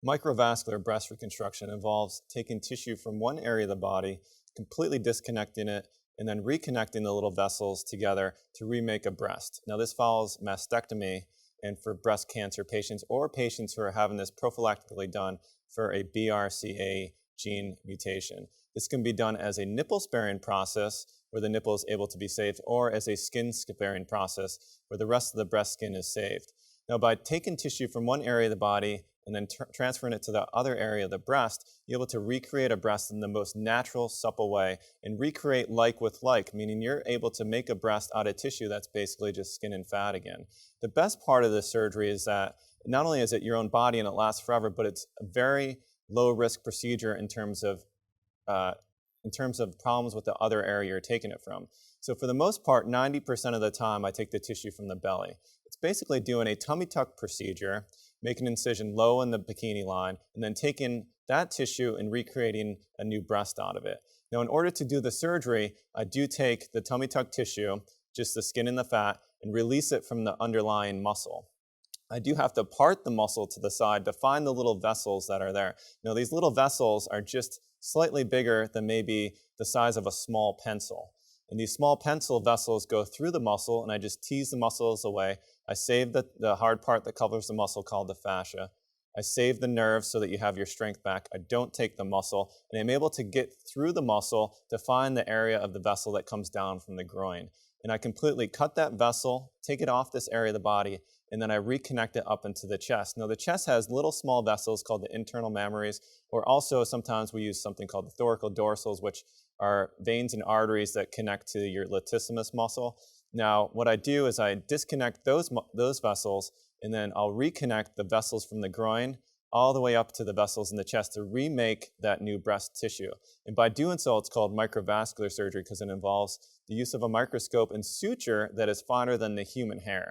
Microvascular breast reconstruction involves taking tissue from one area of the body, completely disconnecting it, and then reconnecting the little vessels together to remake a breast. Now, this follows mastectomy, and for breast cancer patients or patients who are having this prophylactically done for a BRCA gene mutation. This can be done as a nipple-sparing process where the nipple is able to be saved, or as a skin-sparing process where the rest of the breast skin is saved. Now, by taking tissue from one area of the body and then transferring it to the other area of the breast, you're able to recreate a breast in the most natural, supple way and recreate like with like, meaning you're able to make a breast out of tissue that's basically just skin and fat again. The best part of this surgery is that not only is it your own body and it lasts forever, but it's a very low-risk procedure in terms of problems with the other area you're taking it from. So for the most part, 90% of the time, I take the tissue from the belly. It's basically doing a tummy tuck procedure, making an incision low in the bikini line, and then taking that tissue and recreating a new breast out of it. Now, in order to do the surgery, I do take the tummy tuck tissue, just the skin and the fat, and release it from the underlying muscle. I do have to part the muscle to the side to find the little vessels that are there. Now, these little vessels are just slightly bigger than maybe the size of a small pencil. And these small pencil vessels go through the muscle, and I just tease the muscles away. I save the hard part that covers the muscle called the fascia. I save the nerve so that you have your strength back. I don't take the muscle, and I'm able to get through the muscle to find the area of the vessel that comes down from the groin. And I completely cut that vessel, take it off this area of the body, and then I reconnect it up into the chest. Now, the chest has little small vessels called the internal mammaries, or also sometimes we use something called the thoracodorsals, which are veins and arteries that connect to your latissimus muscle. Now, what I do is I disconnect those vessels, and then I'll reconnect the vessels from the groin all the way up to the vessels in the chest to remake that new breast tissue. And by doing so, it's called microvascular surgery because it involves the use of a microscope and suture that is finer than the human hair.